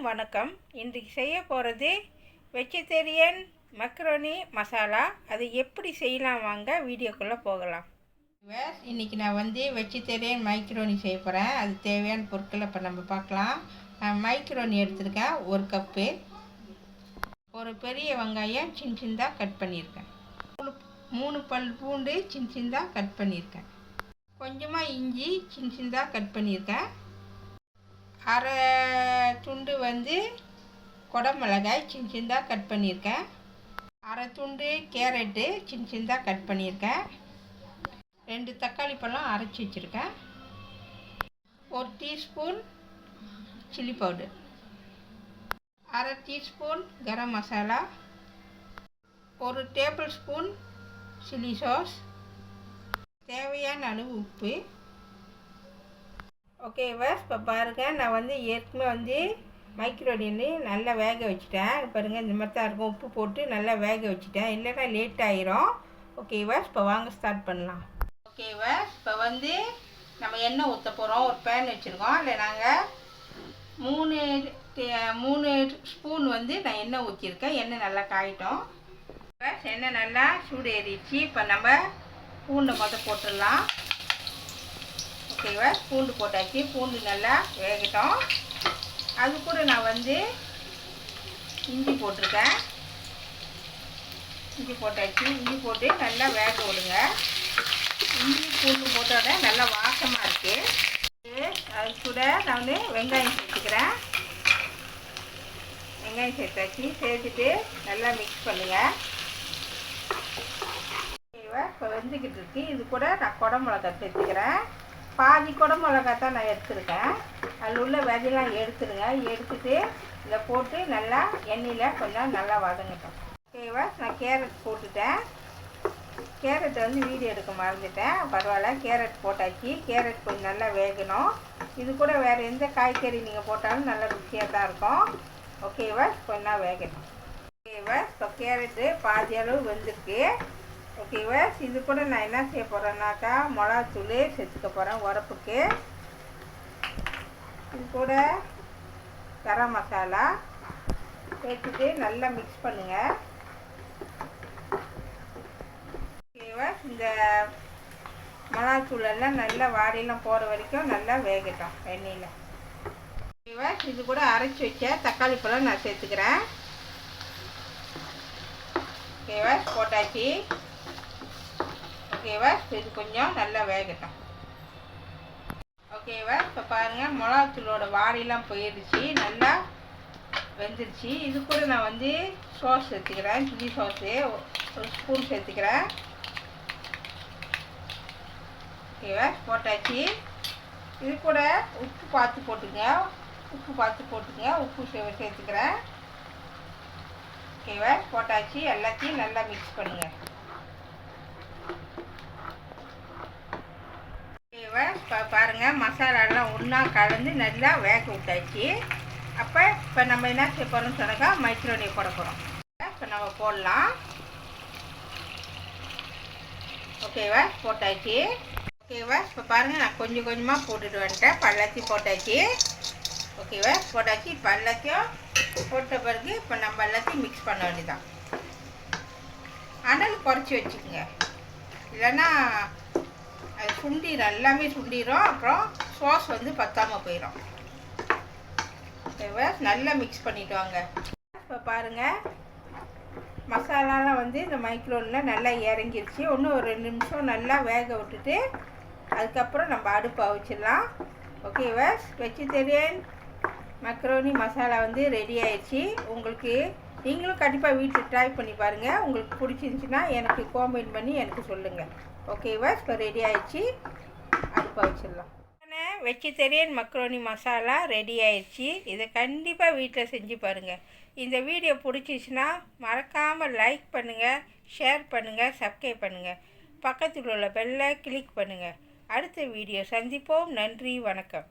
வணக்கம். இன்றைக்கு செய்ய போகிறது வெஜிடேரியன் மக்ரோனி மசாலா. அது எப்படி செய்யலாம் வாங்க வீடியோக்குள்ளே போகலாம். இன்றைக்கி நான் வெஜிடேரியன் மைக்ரோனி செய்ய போகிறேன். அது தேவையான பொருட்களை இப்போ நம்ம பார்க்கலாம். நான் மைக்ரோனி எடுத்துருக்கேன் 1 கப்பு. ஒரு பெரிய வெங்காயம் சின்ன சின்னதாக கட் பண்ணியிருக்கேன். 3 பல் பூண்டு சின்ன சின்னதாக கட் பண்ணியிருக்கேன். கொஞ்சமாக இஞ்சி சின்ன சின்னதாக கட் பண்ணியிருக்கேன். அரை துண்டு குடமிளகாய் சின்ன சின்னதாக கட் பண்ணியிருக்கேன். அரை துண்டு கேரட்டு சின்ன சின்னதாக கட் பண்ணியிருக்கேன். 2 தக்காளி பழம் அரைச்சி வச்சுருக்கேன். 1 டீஸ்பூன் சில்லி பவுடர், அரை teaspoon garam masala, 1 tablespoon chilli sauce, தேவையான அளவு உப்பு. ஓகேவா, இப்போ பாருங்கள், நான் ஏற்கனவே மைக்ரோனி நல்லா வேக வச்சுட்டேன். பாருங்கள், இந்த மாதிரி தான் இருக்கும். உப்பு போட்டு நல்லா வேக வச்சுட்டேன், இல்லைன்னா லேட் ஆகிரும். ஓகேவா, இப்போ வாங்க ஸ்டார்ட் பண்ணலாம். ஓகேவா, இப்போ நம்ம எண்ணெய் ஊற்ற போகிறோம். ஒரு பேன் வச்சுருக்கோம். இல்லை நாங்கள் 3 ஸ்பூன் நான் எண்ணெய் ஊற்றிருக்கேன். எண்ணெய் நல்லா காயிட்டோம். எண்ணெய் நல்லா சூடு ஏறிடுச்சு. இப்போ நம்ம பூண்டை போட்டுடலாம். ஓகேவா, பூண்டு போட்டாச்சு. பூண்டு நல்லா வேகட்டும். அது கூட நான் இஞ்சி போட்டிருக்கேன். இஞ்சி போட்டாச்சு. இஞ்சி போட்டு நல்லா வேக விடுங்க. இஞ்சி பூண்டு போட்டோட நல்லா வாசமாக இருக்குது. அது கூட நான் வெங்காயம் சேர்த்துக்கிறேன். வெங்காயம் சேர்த்தாச்சு. சேர்த்துட்டு நல்லா மிக்ஸ் பண்ணுங்கள். ஓகேவா, இப்போ வெந்துக்கிட்டு இருக்கு. இது கூட நான் குடமிளகா சேர்த்துக்கிறேன். பாதி குடமிளகா தான் நான் எடுத்துருக்கேன். அதில் உள்ள விதையெல்லாம் எடுத்துருங்க. எடுத்துட்டு இதை போட்டு நல்லா எண்ணெயில் கொஞ்சம் நல்லா வதங்கட்டும். ஓகேவா, நான் கேரட் போட்டுட்டேன். கேரட் வீடியோ எடுக்க மறந்துட்டேன். பரவாயில்ல, கேரட் போட்டாச்சு. கேரட் கொஞ்சம் நல்லா வேகணும். இது கூட வேறு எந்த காய்கறி நீங்கள் போட்டாலும் நல்லா ருசியாக தான் இருக்கும். ஓகேவா, கொஞ்சம் வேகட்டும். ஓகேவா, இப்போ கேரட்டு பாதி அளவு வெந்திருக்கு. ஓகேவா, இது கூட நான் என்ன செய்ய போகிறேன்னாக்கா மிளகாத்தூள் சேர்த்துக்க போகிறேன் உரப்புக்கு. இது கூட கரம் மசாலா சேர்த்துட்டு நல்லா மிக்ஸ் பண்ணுங்கள். ஓகேவா, இந்த மிளகாத்தூளெல்லாம் நல்லா வாடியெல்லாம் போகிற வரைக்கும் நல்லா வேகட்டும் எண்ணெயில். ஓகேவா, இது கூட அரைச்சி வச்ச தக்காளி பழம் நான் சேர்த்துக்கிறேன். ஓகேவா, போட்டாச்சு. ஓகேவா, இது கொஞ்சம் நல்லா வேகட்டும். ஓகேவா, இப்போ பாருங்கள், மிளகாத்தூளோட வாடியெல்லாம் போயிடுச்சு, நல்லா வெந்துருச்சு. இது கூட நான் சாஸ் சேர்த்துக்கிறேன். சில்லி சாஸு 1 ஸ்பூன் சேர்த்துக்கிறேன். ஓகேவா, போட்டாச்சு. இது கூட உப்பு பார்த்து போட்டுங்க. உப்பு சேர்த்துக்கிறேன். ஓகேவா, போட்டாச்சு. எல்லாத்தையும் நல்லா மிக்ஸ் பண்ணுங்கள். ஓகேவா, இப்போ பாருங்கள், மசாலாலாம் ஒன்றா கலந்து நல்லா வேக விட்டாச்சு. இப்போ நம்ம என்ன செய்ய போகிறோம்னு சொன்னாக்கா மைக்ரோனி போட போகிறோம். இப்போ நம்ம போடலாம். ஓகேவா, போட்டாச்சு. ஓகேவா, இப்போ பாருங்கள், நான் கொஞ்சம் கொஞ்சமாக போட்டுட்டு வந்துட்டேன். எல்லாத்தையும் போட்டாச்சு. ஓகேவா, போட்டாச்சு. இப்போ எல்லாத்தையும் போட்ட பிறகு இப்போ நம்ம எல்லாத்தையும் மிக்ஸ் பண்ண வேண்டியதான். அனல் குறைச்சி வச்சுக்கோங்க, இல்லைன்னா அது சுண்டிடும், எல்லாமே சுண்டிடும். அப்புறம் சாஸ் பத்தாமல் போயிடும். ஓகேவா, நல்லா மிக்ஸ் பண்ணிட்டு வாங்க. இப்போ பாருங்கள், மசாலாலாம் இந்த மைக்ரோனில் நல்லா இறங்கிருச்சு. இன்னும் ஒரு 2 நிமிஷம் நல்லா வேக விட்டுட்டு அதுக்கப்புறம் நம்ம அடுப்பை வச்சிடலாம். ஓகேவா, வெஜிடேரியன் மக்ரோனி மசாலா ரெடி ஆயிடுச்சு. உங்களுக்கு நீங்களும் கண்டிப்பாக வீட்டில் ட்ரை பண்ணி பாருங்கள். உங்களுக்கு பிடிச்சிருந்துச்சின்னா எனக்கு காமெண்ட் பண்ணி எனக்கு சொல்லுங்கள். ஓகேவா, இப்போ ரெடி ஆயிடுச்சு. அடுப்பை வச்சிடலாம். வெஜிடேரியன் மக்ரோனி மசாலா ரெடி ஆயிடுச்சு. இதை கண்டிப்பாக வீட்டில் செஞ்சு பாருங்கள். இந்த வீடியோ பிடிச்சிச்சின்னா மறக்காமல் லைக் பண்ணுங்கள், ஷேர் பண்ணுங்கள், சப்ஸ்கிரைப் பண்ணுங்கள். பக்கத்தில் உள்ள பெல்லை கிளிக் பண்ணுங்கள். அடுத்த வீடியோ சந்திப்போம். நன்றி, வணக்கம்.